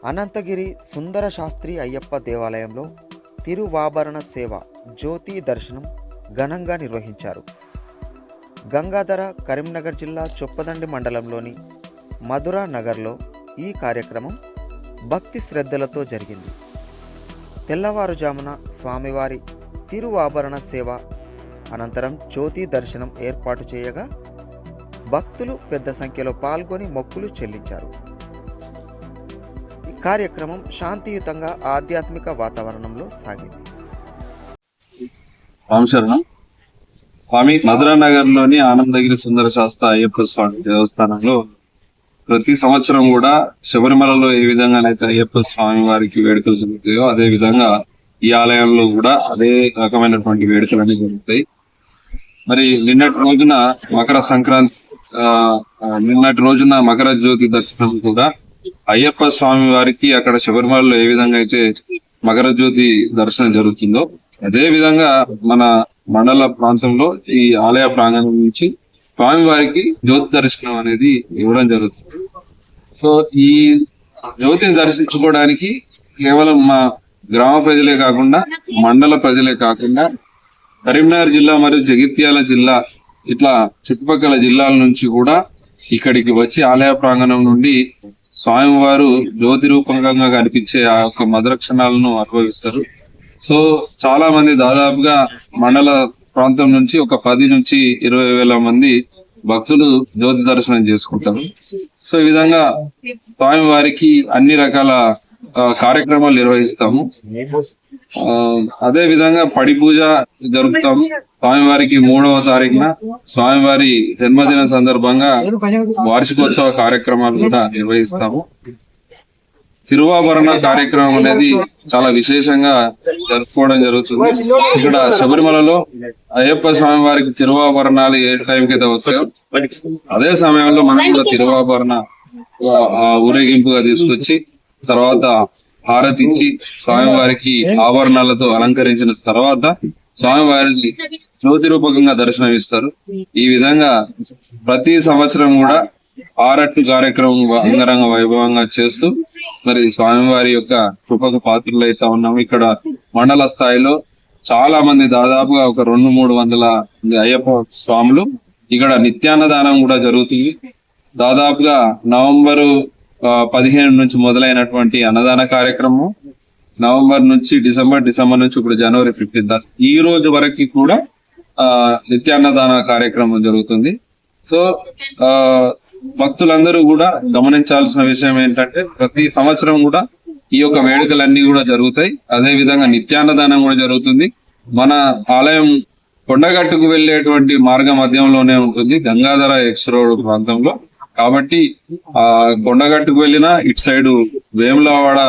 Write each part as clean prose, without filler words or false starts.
అనంతగిరి సుందర శాస్త్రి అయ్యప్ప దేవాలయంలో తిరువాభరణ సేవ జ్యోతి దర్శనం ఘనంగా నిర్వహించారు. గంగాధర కరీంనగర్ జిల్లా చొప్పదండి మండలంలోని మధురా నగర్లో ఈ కార్యక్రమం భక్తి శ్రద్ధలతో జరిగింది. తెల్లవారుజామున స్వామివారి తిరువాభరణ సేవ అనంతరం జ్యోతి దర్శనం ఏర్పాటు చేయగా భక్తులు పెద్ద సంఖ్యలో పాల్గొని మొక్కులు చెల్లించారు. ఈ కార్యక్రమం శాంతియుతంగా ఆధ్యాత్మిక వాతావరణంలో సాగింది. స్వామి మధురా నగర్ లోని ఆనందగిరి సుందర శాస్త్ర అయ్యప్ప స్వామి దేవస్థానంలో ప్రతి సంవత్సరం కూడా శబరిమలలో ఏ విధంగానైతే అయ్యప్ప స్వామి వారికి వేడుకలు జరుగుతాయో అదే విధంగా ఈ ఆలయంలో కూడా అదే రకమైనటువంటి వేడుకలు అనేవి జరుగుతాయి. మరి నిన్నటి రోజున మకర జ్యోతి దర్శనం కూడా అయ్యప్ప స్వామి వారికి అక్కడ శబరిమలలో ఏ విధంగా అయితే మకర జ్యోతి దర్శనం జరుగుతుందో అదే విధంగా మన మండల ప్రాంతంలో ఈ ఆలయ ప్రాంగణం నుంచి స్వామి వారికి జ్యోతి దర్శనం అనేది ఇవ్వడం జరుగుతుంది. సో ఈ జ్యోతిని దర్శించుకోవడానికి కేవలం మా గ్రామ ప్రజలే కాకుండా మండల ప్రజలే కాకుండా కరీంనగర్ జిల్లా మరియు జగిత్యాల జిల్లా ఇట్లా చుట్టుపక్కల జిల్లాల నుంచి కూడా ఇక్కడికి వచ్చి ఆలయ ప్రాంగణం నుండి స్వామివారు జ్యోతి రూపంగా కనిపించే ఆ యొక్క మధుర క్షణాలను అనుభవిస్తారు. సో చాలా మంది దాదాపుగా మండల ప్రాంతం నుంచి ఒక 10 నుంచి 20,000 మంది భక్తులు జ్యోతి దర్శనం చేసుకుంటారు. సో ఈ విధంగా స్వామి వారికి అన్ని రకాల కార్యక్రమాలు నిర్వహిస్తాము. అదే విధంగా పడి పూజ జరుపుతాము. స్వామివారికి 3వ తారీఖున స్వామివారి జన్మదిన సందర్భంగా వార్షికోత్సవ కార్యక్రమాలు కూడా నిర్వహిస్తాము. తిరువాభరణ కార్యక్రమం అనేది చాలా విశేషంగా జరుపుకోవడం జరుగుతుంది. ఇక్కడ శబరిమలలో అయ్యప్ప స్వామి వారికి తిరువాభరణాలు ఏ టైంకి అయితే వస్తాయో అదే సమయంలో మనం కూడా తిరువాభరణ ఊరేగింపుగా తీసుకొచ్చి తర్వాత హారతి ఇచ్చి స్వామివారికి ఆభరణాలతో అలంకరించిన తర్వాత స్వామివారిని జ్యోతి రూపకంగా దర్శనం ఇస్తారు. ఈ విధంగా ప్రతి సంవత్సరం కూడా ఆరట్టు కార్యక్రమం అంగరంగ వైభవంగా చేస్తూ మరి స్వామివారి యొక్క కృపకు పాత్రలు అయితే ఉన్నాము. ఇక్కడ మండల స్థాయిలో చాలా మంది దాదాపుగా ఒక 200-300 అయ్యప్ప స్వాములు ఇక్కడ నిత్యాన్నదానం కూడా జరుగుతుంది. దాదాపుగా నవంబరు 15 నుంచి మొదలైనటువంటి అన్నదాన కార్యక్రమం నవంబర్ నుంచి డిసెంబర్ నుంచి ఇప్పుడు జనవరి 15 ఈ రోజు వరకు కూడా నిత్యాన్నదాన కార్యక్రమం జరుగుతుంది. సో భక్తులందరూ కూడా గమనించాల్సిన విషయం ఏంటంటే ప్రతి సంవత్సరం కూడా ఈ యొక్క వేడుకలన్నీ కూడా జరుగుతాయి. అదే విధంగా నిత్యాన్నదానం కూడా జరుగుతుంది. మన ఆలయం కొండగట్టుకు వెళ్లేటువంటి మార్గ మధ్యంలోనే ఉంటుంది, గంగాధర ఎక్స్ రోడ్ ప్రాంతంలో. కాబట్టి ఆ కొండగట్టుకు వెళ్ళినా ఇటు సైడు వేములవాడ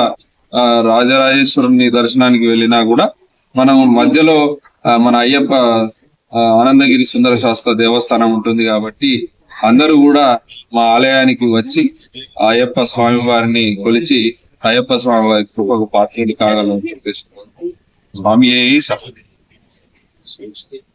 రాజరాజేశ్వరుని దర్శనానికి వెళ్ళినా కూడా మనం మధ్యలో మన అయ్యప్ప ఆనందగిరి సుందర శాస్త్ర దేవస్థానం ఉంటుంది. కాబట్టి అందరూ కూడా మా ఆలయానికి వచ్చి అయ్యప్ప స్వామి వారిని కొలిచి అయ్యప్ప స్వామి వారి కృపకు పాత్రులు కాగలని స్వామి